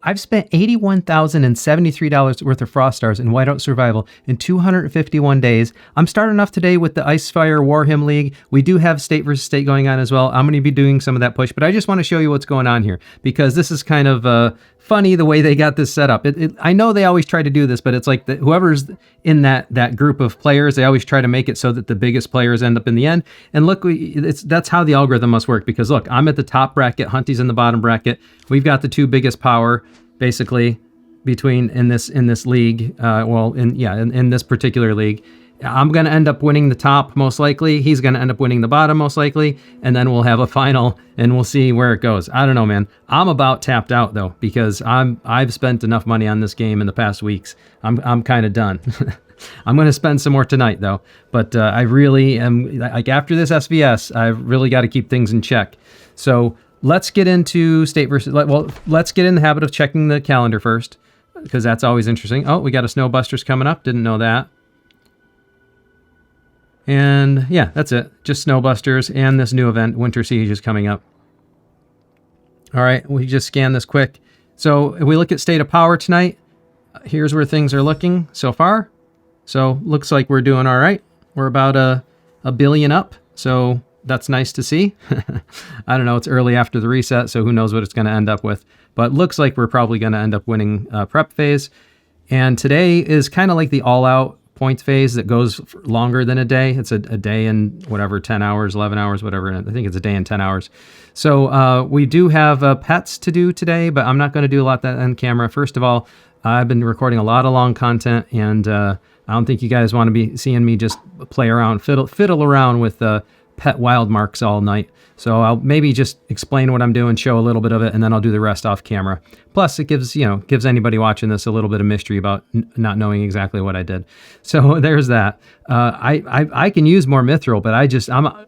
I've spent $81,073 worth of Frost Stars in Whiteout Survival in 251 days. I'm starting off today with the Icefire War Hymn League. We do have state versus state going on as well. I'm going to be doing some of that push, but I just want to show you what's going on here because this is kind of funny the way they got this set up. I know they always try to do this, but it's like whoever's in that group of players, they always try to make it so that the biggest players end up in the end. And look, that's how the algorithm must work because look, I'm at the top bracket, Hunty's in the bottom bracket. We've got the two biggest power basically between in this league. In this particular league. I'm going to end up winning the top most likely. He's going to end up winning the bottom most likely. And then we'll have a final and we'll see where it goes. I don't know, man. I'm about tapped out though, because I've spent enough money on this game in the past weeks. I'm kind of done. I'm going to spend some more tonight though. But I really am, like after this SvS, I've really got to keep things in check. So let's get into state versus, well, let's get in the habit of checking the calendar first, because that's always interesting. Oh, we got a Snowbusters coming up. Didn't know that. And yeah, that's it. Just Snowbusters and this new event, Winter Siege, is coming up. All right, we just scan this quick. So if we look at state of power tonight, here's where things are looking so far. So looks like we're doing all right. We're about a billion up. So that's nice to see. I don't know. It's early after the reset, so who knows what it's going to end up with. But looks like we're probably going to end up winning prep phase. And today is kind of like the all-out points phase that goes longer than a day. It's a day and whatever, 10 hours, 11 hours, whatever. I think it's a day and 10 hours. So we do have pets to do today, but I'm not going to do a lot of that on camera. First of all, I've been recording a lot of long content, and I don't think you guys want to be seeing me just play around, fiddle around with pet wild marks all night. So I'll maybe just explain what I'm doing, show a little bit of it, and then I'll do the rest off camera. Plus, it gives anybody watching this a little bit of mystery about not knowing exactly what I did. So there's that. I can use more mithril, but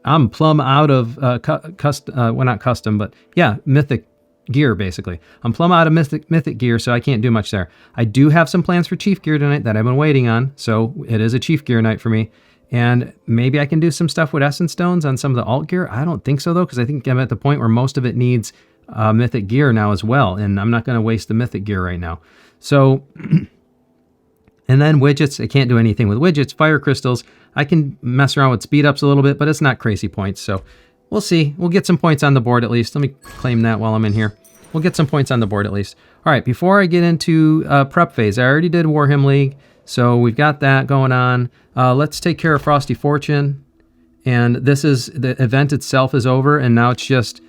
I'm plumb out of not custom, but yeah, mythic gear basically. I'm plumb out of mythic gear, so I can't do much there. I do have some plans for chief gear tonight that I've been waiting on, so it is a chief gear night for me. And maybe I can do some stuff with Essence Stones on some of the alt gear. I don't think so, though, because I think I'm at the point where most of it needs mythic gear now as well. And I'm not going to waste the mythic gear right now. So, and then widgets. I can't do anything with widgets. Fire crystals. I can mess around with speed ups a little bit, but it's not crazy points. So we'll see. We'll get some points on the board at least. Let me claim that while I'm in here. We'll get some points on the board at least. All right, before I get into prep phase, I already did War Hymn League. So we've got that going on. Let's take care of Frosty Fortune. And the event itself is over, and now it's just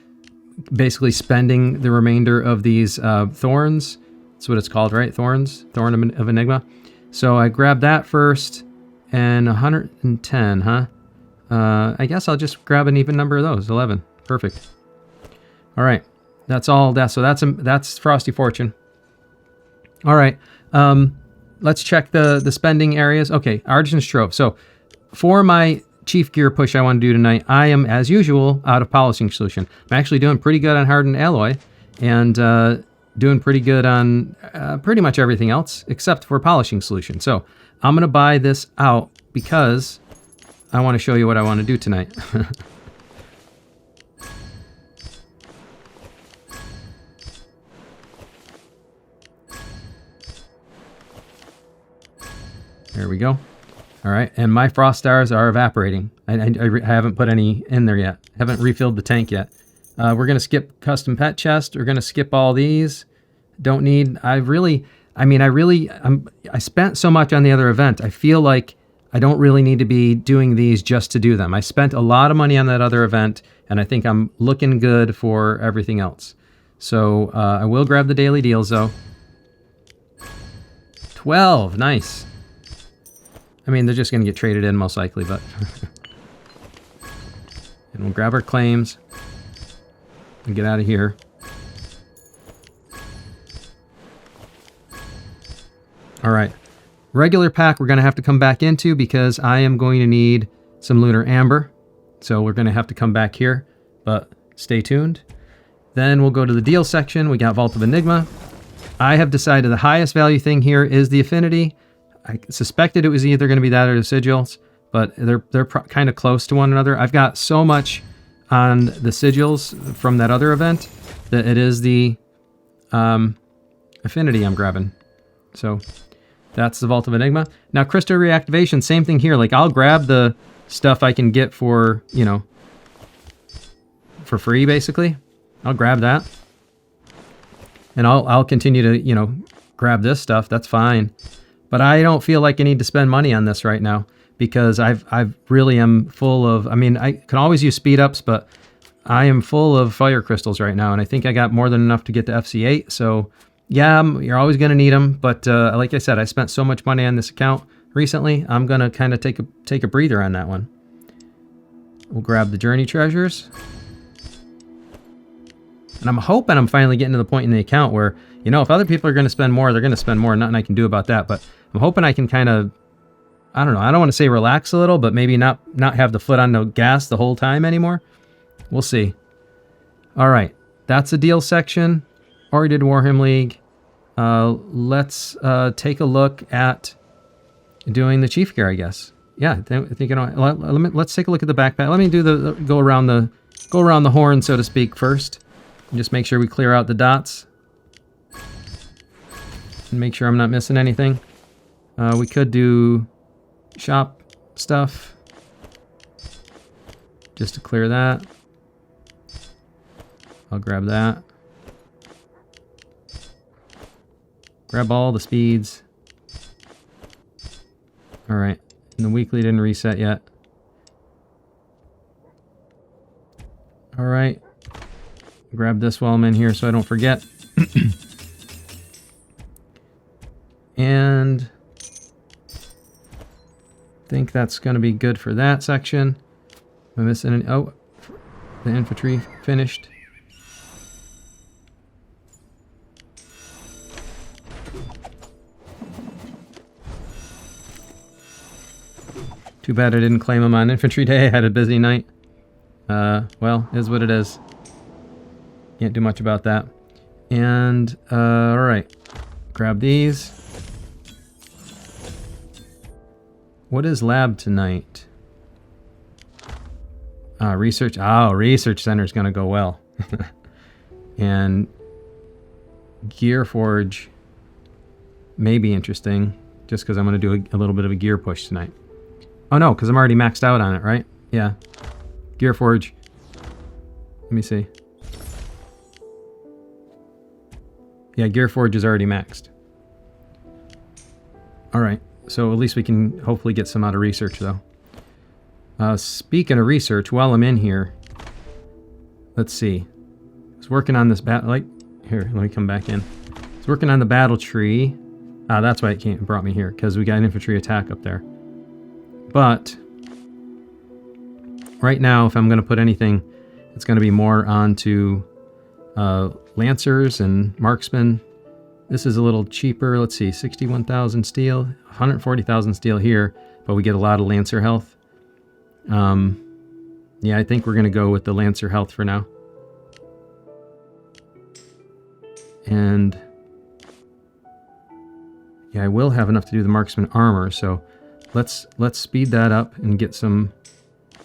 basically spending the remainder of these thorns. That's what it's called, right? Thorns? Thorn of Enigma. So I grab that first, and 110, huh? I guess I'll just grab an even number of those, 11. Perfect. All right, that's all that. So that's Frosty Fortune. All right. Let's check the spending areas. Okay, Artisan's Trove. So for my chief gear push I want to do tonight, I am, as usual, out of polishing solution. I'm actually doing pretty good on hardened alloy and doing pretty good on pretty much everything else except for polishing solution. So I'm going to buy this out because I want to show you what I want to do tonight. There we go. All right, and my frost stars are evaporating. I haven't put any in there yet. Haven't refilled the tank yet. We're gonna skip custom pet chest. We're gonna skip all these. Don't need. I spent so much on the other event. I feel like I don't really need to be doing these just to do them. I spent a lot of money on that other event, and I think I'm looking good for everything else. So I will grab the daily deals though. 12, nice. I mean, they're just going to get traded in most likely, but... And we'll grab our claims and get out of here. All right. Regular pack we're going to have to come back into because I am going to need some Lunar Amber. So we're going to have to come back here, but stay tuned. Then we'll go to the deal section. We got Vault of Enigma. I have decided the highest value thing here is the Affinity. I suspected it was either going to be that or the sigils, but they're kind of close to one another. I've got so much on the sigils from that other event that it is the affinity I'm grabbing. So that's the Vault of Enigma. Now, crystal reactivation, same thing here. Like, I'll grab the stuff I can get for, you know, for free, basically. I'll grab that. And I'll continue to, you know, grab this stuff. That's fine. But I don't feel like I need to spend money on this right now because I really am full of, I mean, I can always use speed ups, but I am full of fire crystals right now. And I think I got more than enough to get to FC8. So yeah, you're always going to need them. But like I said, I spent so much money on this account recently. I'm going to kind of take a breather on that one. We'll grab the journey treasures. And I'm hoping I'm finally getting to the point in the account where, you know, if other people are going to spend more, they're going to spend more. Nothing I can do about that. But I'm hoping I can kind of, I don't know. I don't want to say relax a little, but maybe not have the foot on the gas the whole time anymore. We'll see. All right. That's the deal section. Already did Warhammer League. Let's take a look at doing the chief gear, I guess. Yeah, I think you know. Let's take a look at the backpack. Let me do the go around the horn, so to speak, first. And just make sure we clear out the dots. And make sure I'm not missing anything. We could do shop stuff. Just to clear that. I'll grab that. Grab all the speeds. Alright. And the weekly didn't reset yet. Alright. Grab this while I'm in here so I don't forget. And I think that's going to be good for that section. Am I missing any? Oh, the infantry finished. Too bad I didn't claim them on infantry day. I had a busy night. Well, is what it is. Can't do much about that. And, alright. Grab these. What is lab tonight? Research. Oh, research center is going to go well. And Gear Forge may be interesting, just because I'm going to do a little bit of a gear push tonight. Oh no, because I'm already maxed out on it, right? Yeah. Gear Forge. Let me see. Yeah, Gear Forge is already maxed. Alright, so at least we can hopefully get some out of research, though. Speaking of research, while I'm in here, let's see. I was working on this here, let me come back in. I was working on the battle tree. That's why it brought me here, because we got an infantry attack up there. But right now, if I'm going to put anything, it's going to be more onto Lancers and Marksmen. This is a little cheaper. Let's see, 61,000 steel, 140,000 steel here, but we get a lot of Lancer health. Yeah, I think we're going to go with the Lancer health for now. And yeah, I will have enough to do the Marksman armor, so let's speed that up and get some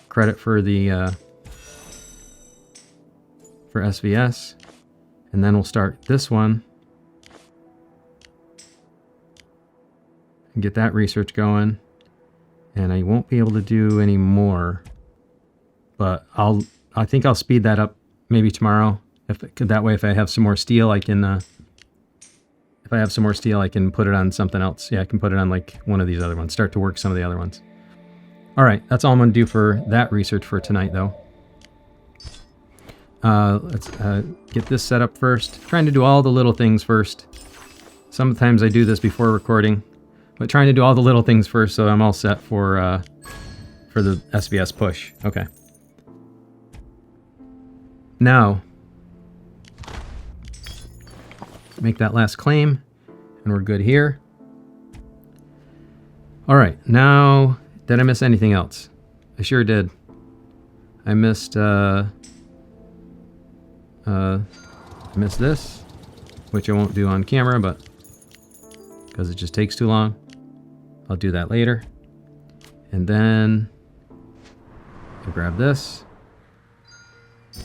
credit for the for SvS, and then we'll start this one and get that research going. And I won't be able to do any more, but I think I'll speed that up maybe tomorrow. That way, if I have some more steel, I can if I have some more steel, I can put it on something else. Yeah, I can put it on like one of these other ones. Start to work some of the other ones. All right, that's all I'm going to do for that research for tonight, though. Let's get this set up first. Trying to do all the little things first. Sometimes I do this before recording, but trying to do all the little things first so I'm all set for the SvS push. Okay. Now, make that last claim, and we're good here. All right, now, did I miss anything else? I sure did. I missed this, which I won't do on camera, but because it just takes too long. I'll do that later. And then I'll grab this.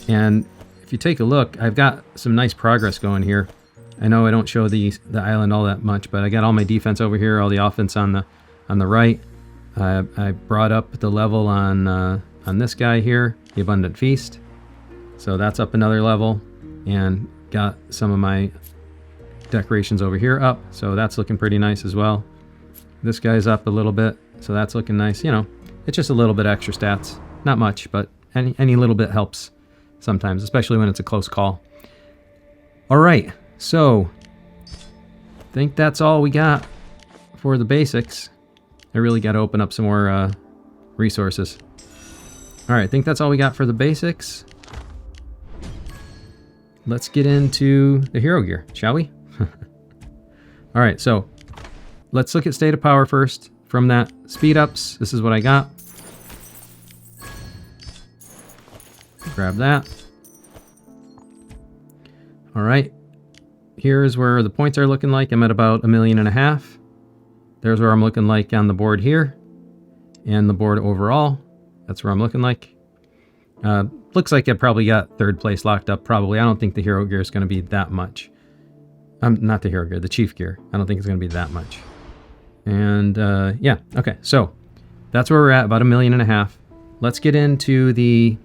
And if you take a look, I've got some nice progress going here. I know I don't show the island all that much, but I got all my defense over here, all the offense on the right. I brought up the level on this guy here, the Abundant Feast. So that's up another level, and got some of my decorations over here up. So that's looking pretty nice as well. This guy's up a little bit, so that's looking nice. You know, it's just a little bit extra stats. Not much, but any little bit helps sometimes, especially when it's a close call. All right, so I think that's all we got for the basics. I really got to open up some more resources. All right, I think that's all we got for the basics. Let's get into the hero gear, shall we? All right, so let's look at state of power first. From that speed ups, this is what I got. Grab that. All right, here's where the points are looking like. I'm at about 1.5 million. There's where I'm looking like on the board here, and the board overall. That's where I'm looking like. Looks like I probably got 3rd place locked up, probably. I don't think the hero gear is going to be that much. Not the hero gear, the chief gear. I don't think it's going to be that much. And yeah, okay, so that's where we're at, about 1.5 million. Let's get into the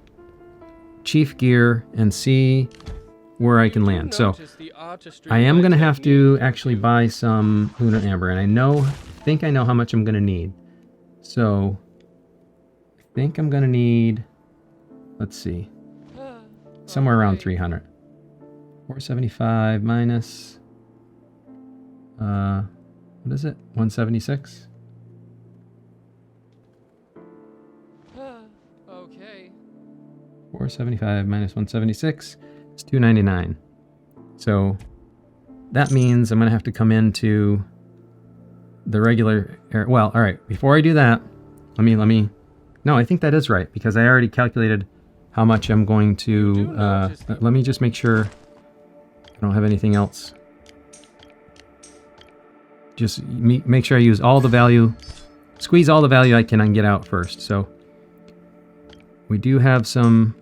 chief gear and see where I can land. So I am going to have to actually buy some lunar amber, and I think I know how much I'm going to need. So I think I'm going to need, let's see, somewhere around 300. 475 minus, what is it? 176? Okay. 475 minus 176 is 299. So that means I'm going to have to come into the regular area. Well, all right, before I do that, let me, no, I think that is right, because I already calculated how much I'm going to, let me just make sure I don't have anything else. Just make sure I use all the value, squeeze all the value I can get out first. So we do have some,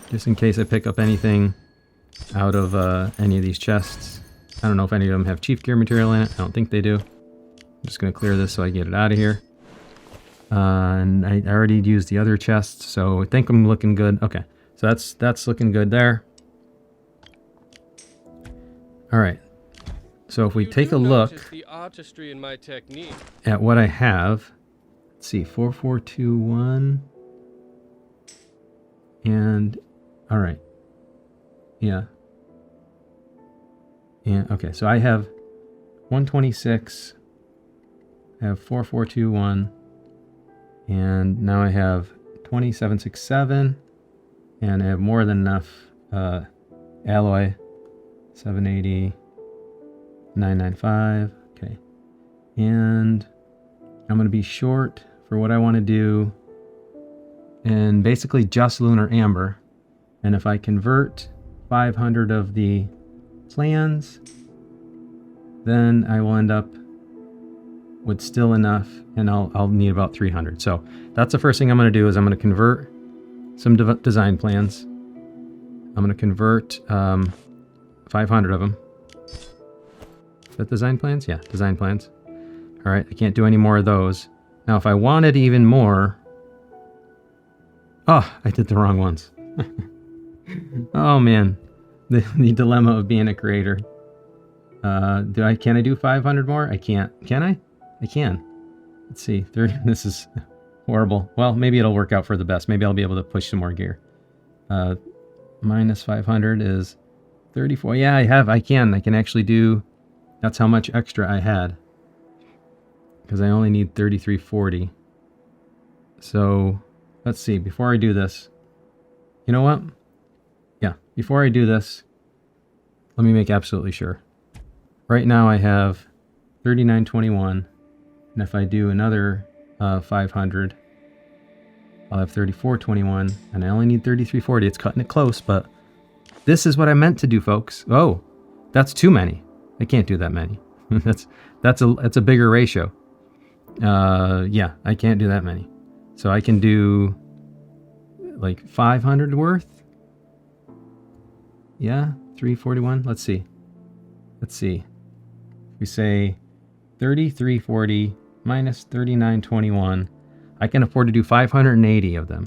just in case I pick up anything out of any of these chests. I don't know if any of them have chief gear material in it. I don't think they do. I'm just going to clear this so I get it out of here. And I already used the other chests, so I think I'm looking good. Okay, so that's looking good there. All right, so if we take a look at what I have, let's see, 4421, and all right, yeah, okay, so I have 126, I have 4421, and now I have 2767, and I have more than enough alloy. 780, 995, okay. And I'm going to be short for what I want to do, and basically just lunar amber. And if I convert 500 of the plans, then I will end up with still enough, and I'll need about 300. So that's the first thing I'm going to do, is I'm going to convert some design plans. I'm going to convert 500 of them. Is that design plans? Yeah, design plans. All right, I can't do any more of those. Now, if I wanted even more... Oh, I did the wrong ones. Oh, man. The dilemma of being a creator. Can I do 500 more? I can't. Can I? I can. Let's see. This is horrible. Well, maybe it'll work out for the best. Maybe I'll be able to push some more gear. Minus 500 is 34. Yeah, I can actually do, that's how much extra I had, because I only need 3340. So let's see, before I do this, you know what? Yeah, before I do this, let me make absolutely sure. Right now I have 3921, and if I do another 500, I'll have 3421, and I only need 3340. It's cutting it close, but this is what I meant to do, folks. Oh, that's too many. I can't do that many. that's a bigger ratio. Yeah, I can't do that many. So I can do like 500 worth, Yeah, 341. Let's see. We say 3340 minus 3921. I can afford to do 580 of them.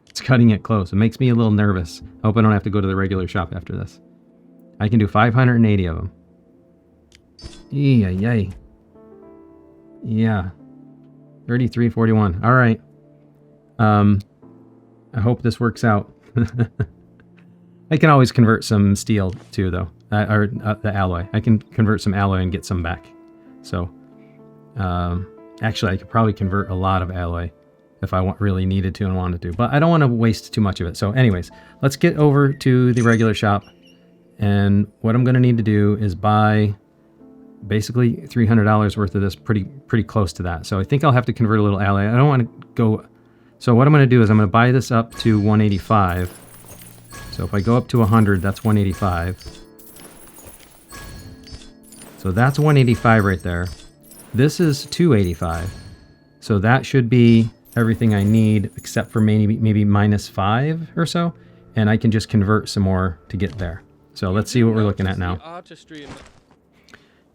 It's cutting it close. It makes me a little nervous. I hope I don't have to go to the regular shop after this. I can do 580 of them. Yay. Yeah. 3341. All right. I hope this works out. I can always convert some steel too, though, or the alloy. I can convert some alloy and get some back. So, actually, I could probably convert a lot of alloy if I really needed to and wanted to, but I don't want to waste too much of it. So anyways, let's get over to the regular shop. And what I'm going to need to do is buy basically $300 worth of this, pretty close to that. So I think I'll have to convert a little alloy. I don't want to go. So what I'm going to do is I'm going to buy this up to 185. So if I go up to 100, that's 185. So that's 185 right there. This is 285. So that should be everything I need except for maybe minus 5 or so. And I can just convert some more to get there. So let's see what we're looking at now.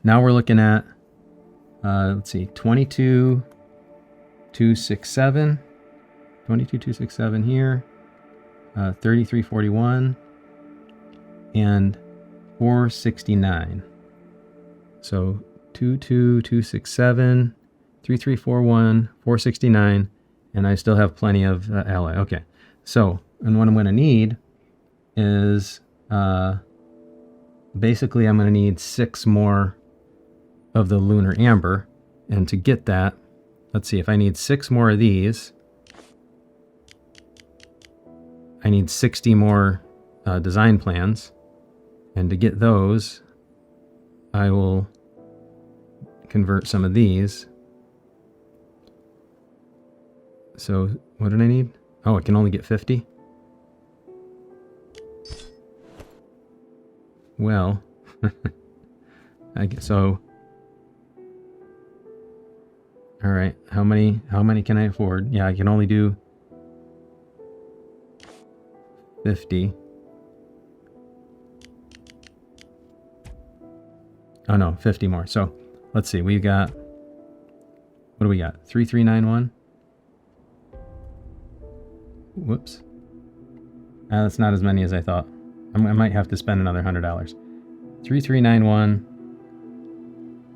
Now we're looking at, let's see, 22,267. 22,267 here. 3341 and 469. So 22,267, 3341, 469, and I still have plenty of alloy. Okay, so and what I'm going to need is basically I'm going to need 6 more of the lunar amber, and to get that, let's see, if I need 6 more of these, I need 60 more design plans, and to get those, I will convert some of these. So what did I need? Oh, I can only get 50? Well, I guess so. All right, how many can I afford? Yeah, I can only do 50. Oh no, 50 more. So let's see, we've got, what do we got? 3391. Whoops. That's not as many as I thought. I might have to spend another $100. 3391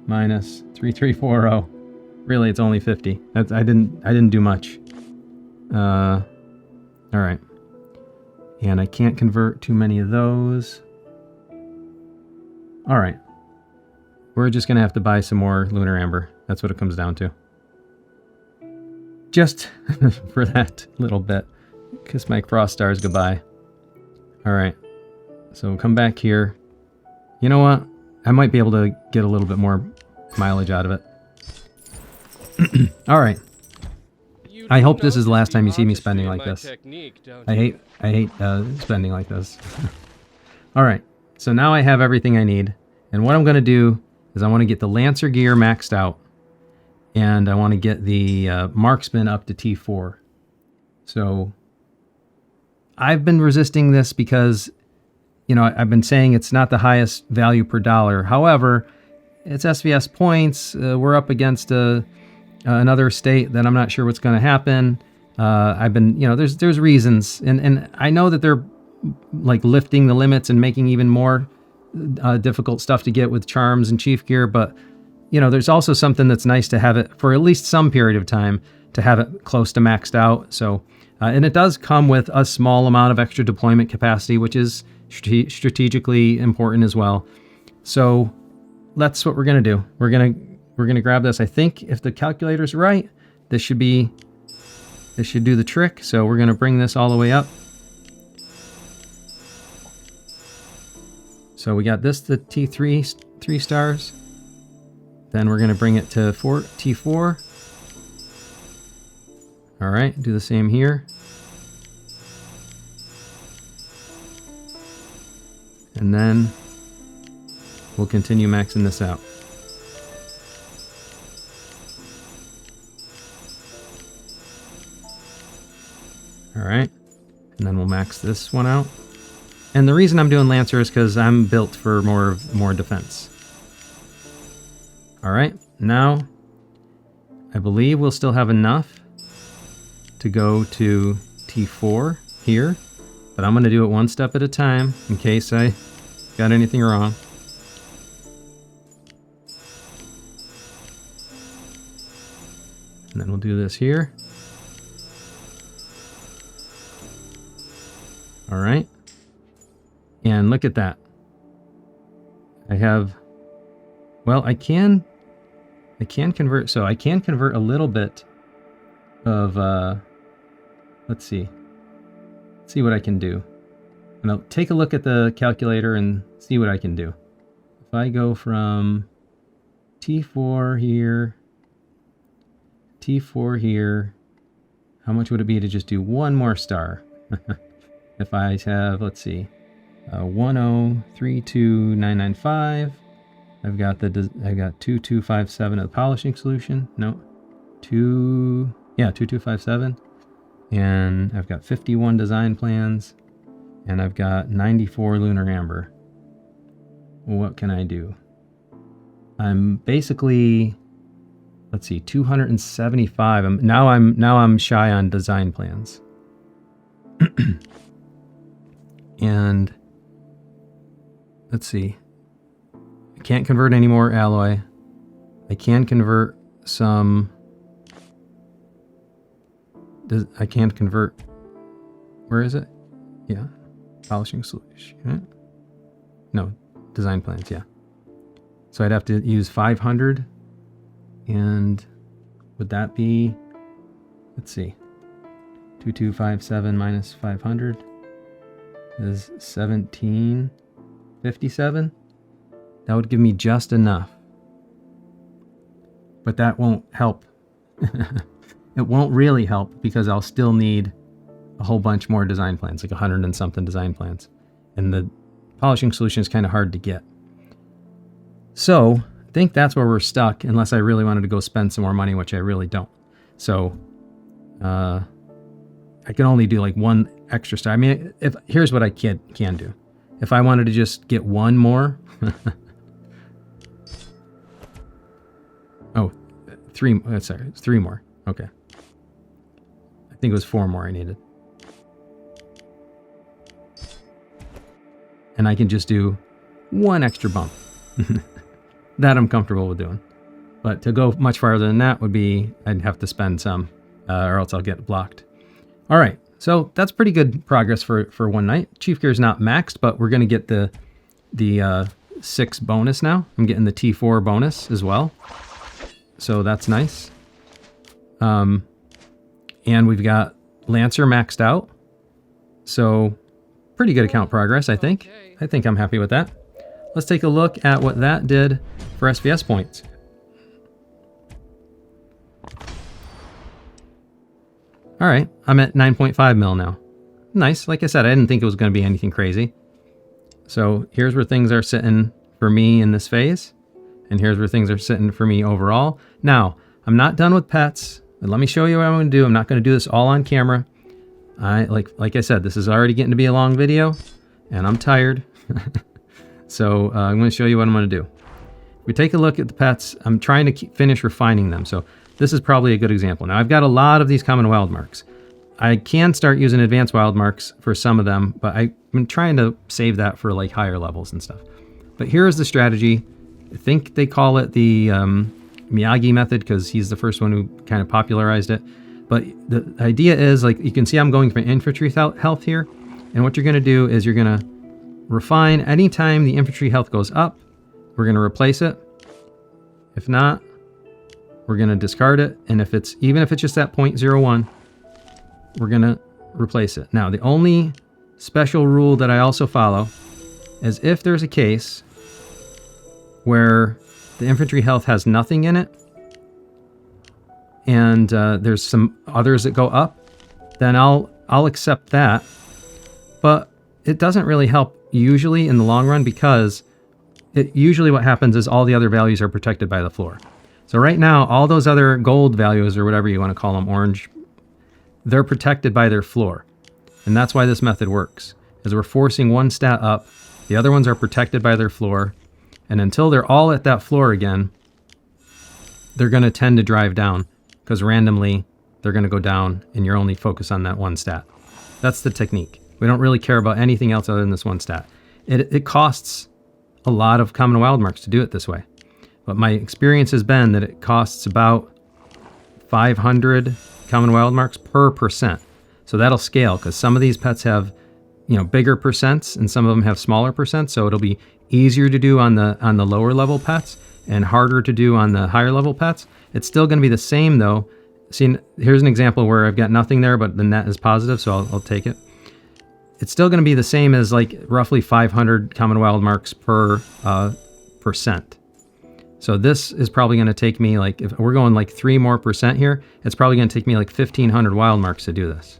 minus 3340. Really, it's only 50. I didn't do much. All right. And I can't convert too many of those. All right. We're just going to have to buy some more lunar amber. That's what it comes down to. Just for that little bit. Kiss my cross stars goodbye. All right. So we'll come back here. You know what? I might be able to get a little bit more mileage out of it. All right. I hope this is the last time you see me spending like this. I hate spending like this. All right. So now I have everything I need. And what I'm going to do is I want to get the Lancer gear maxed out. And I want to get the Marksman up to T4. So I've been resisting this because, you know, I've been saying it's not the highest value per dollar. However, it's SvS points. We're up against another state that I'm not sure what's going to happen. I've been, you know, there's reasons. And I know that they're like lifting the limits and making even more difficult stuff to get with charms and chief gear. But, you know, there's also something that's nice to have it for at least some period of time to have it close to maxed out. So, and it does come with a small amount of extra deployment capacity, which is strategically important as well. So that's what we're going to do. We're going to grab this. I think if the calculator's right, this should do the trick. So we're going to bring this all the way up. So we got this to T3, 3 stars. Then we're going to bring it to T4. All right, do the same here. And then we'll continue maxing this out. All right, and then we'll max this one out. And the reason I'm doing Lancer is because I'm built for more defense. All right, now I believe we'll still have enough to go to T4 here, but I'm going to do it one step at a time in case I got anything wrong. And then we'll do this here. All right. And look at that. I have, well, I can convert, so I can convert a little bit of, let's see what I can do. And I'll take a look at the calculator and see what I can do. If I go from T4 here, T4 here, how much would it be to just do one more star? If I have, let's see, 1032995. I've got 2257 of the polishing solution. No, 2257. And I've got 51 design plans, and I've got 94 lunar amber. What can I do? I'm basically, let's see, 275. Now I'm shy on design plans. And let's see. I can't convert any more alloy. I can convert some. I can't convert. Where is it? Yeah. Polishing solution. No, design plans, yeah. So I'd have to use 500. And would that be, let's see, 2257 minus 500 is 1757. That would give me just enough. But that won't help. It won't really help because I'll still need a whole bunch more design plans, like 100 and something design plans. And the polishing solution is kind of hard to get. So I think that's where we're stuck, unless I really wanted to go spend some more money, which I really don't. So I can only do like one extra star. I mean, here's what I can do. If I wanted to just get one more, three more. Okay. I think it was 4 more I needed. And I can just do one extra bump. That I'm comfortable with doing. But to go much farther than that would be, I'd have to spend some, or else I'll get blocked. All right, so that's pretty good progress for one night. Chief Gear is not maxed, but we're going to get the 6 bonus now. I'm getting the T4 bonus as well. So that's nice. And we've got Lancer maxed out. So pretty good account progress, I think. I think I'm happy with that. Let's take a look at what that did for SvS points. All right, I'm at 9.5 mil now. Nice. Like I said, I didn't think it was going to be anything crazy. So here's where things are sitting for me in this phase. And here's where things are sitting for me overall. Now, I'm not done with pets. But let me show you what I'm going to do. I'm not going to do this all on camera. Like I said, this is already getting to be a long video, and I'm tired. So I'm going to show you what I'm going to do. If we take a look at the pets, I'm trying to finish refining them. So this is probably a good example. Now, I've got a lot of these common wild marks. I can start using advanced wild marks for some of them, but I've been trying to save that for like higher levels and stuff. But here's the strategy. I think they call it the Miyagi method because he's the first one who kind of popularized it. But the idea is, like, you can see I'm going for infantry health here. And what you're going to do is you're going to refine anytime the infantry health goes up. We're going to replace it. If not, we're going to discard it. And even if it's just at 0.01, we're going to replace it. Now, the only special rule that I also follow is if there's a case where the infantry health has nothing in it, and there's some others that go up, then I'll accept that. But it doesn't really help usually in the long run, because usually what happens is all the other values are protected by the floor. So right now, all those other gold values, or whatever you want to call them, orange, they're protected by their floor. And that's why this method works. is we're forcing one stat up. The other ones are protected by their floor. And until they're all at that floor again, they're going to tend to drive down because randomly they're going to go down and you're only focused on that one stat. That's the technique. We don't really care about anything else other than this one stat. It costs a lot of common wild marks to do it this way. But my experience has been that it costs about 500 common wild marks per percent. So that'll scale because some of these pets have, bigger percents and some of them have smaller percents. So it'll be easier to do on the lower level pets and harder to do on the higher level pets. It's still going to be the same though. See, here's an example where I've got nothing there, but the net is positive, so I'll take it. It's still going to be the same as like roughly 500 common wild marks per percent. So this is probably going to take me like, if we're going like 3 more percent here, it's probably going to take me like 1,500 wild marks to do this.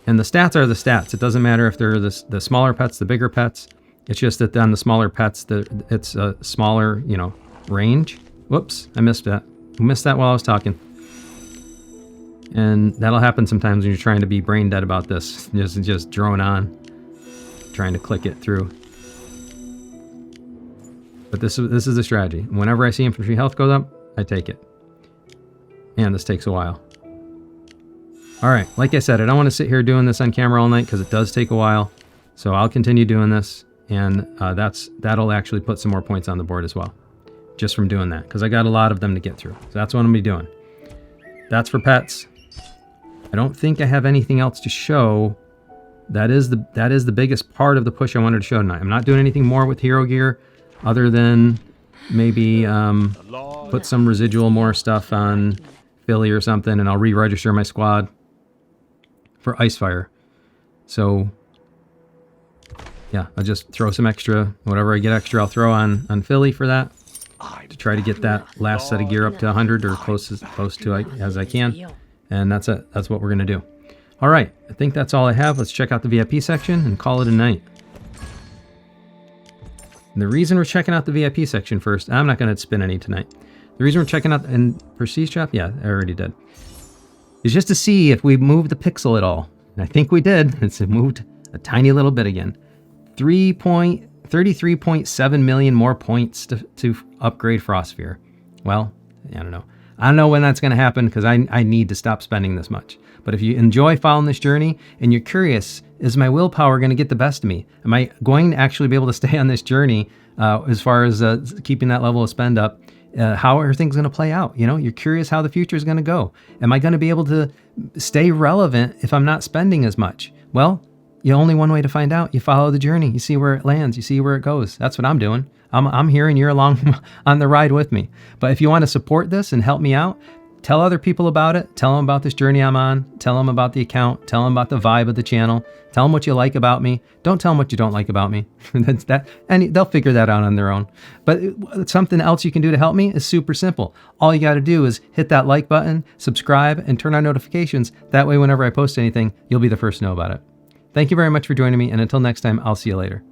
And the stats are the stats. It doesn't matter if they're the smaller pets, the bigger pets. It's just that on the smaller pets, it's a smaller, range. Whoops, I missed that. I missed that while I was talking. And that'll happen sometimes when you're trying to be brain dead about this. Just drone on, trying to click it through. But this is the strategy. Whenever I see infantry health goes up, I take it. And this takes a while. All right, like I said, I don't want to sit here doing this on camera all night because it does take a while. So I'll continue doing this, and that'll actually put some more points on the board as well, just from doing that, because I got a lot of them to get through. So that's what I'm gonna be doing. That's for pets. I don't think I have anything else to show. That is the biggest part of the push I wanted to show tonight. I'm not doing anything more with hero gear, other than maybe put some residual more stuff on Philly or something, and I'll re-register my squad for Icefire. So yeah, I'll just throw some extra, whatever I get extra, I'll throw on Philly for that, to try to get that last set of gear up to 100 or close to as I can. And that's it. That's what we're going to do. All right, I think that's all I have. Let's check out the VIP section and call it a night. And the reason we're checking out the VIP section first, I'm not going to spin any tonight. The reason we're checking out and Prestige Trap, yeah, I already did, is just to see if we moved the pixel at all. And I think we did. It's moved a tiny little bit again. 33.7 million more points to upgrade Frostsphere. Well, I don't know. I don't know when that's going to happen because I need to stop spending this much. But if you enjoy following this journey and you're curious, is my willpower going to get the best of me? Am I going to actually be able to stay on this journey as far as keeping that level of spend up? How are things going to play out? You're curious how the future is going to go. Am I going to be able to stay relevant if I'm not spending as much? Well, only one way to find out. You follow the journey. You see where it lands. You see where it goes. That's what I'm doing. I'm here and you're along on the ride with me. But if you want to support this and help me out, tell other people about it. Tell them about this journey I'm on. Tell them about the account. Tell them about the vibe of the channel. Tell them what you like about me. Don't tell them what you don't like about me. And they'll figure that out on their own. But something else you can do to help me is super simple. All you got to do is hit that like button, subscribe, and turn on notifications. That way, whenever I post anything, you'll be the first to know about it. Thank you very much for joining me, and until next time, I'll see you later.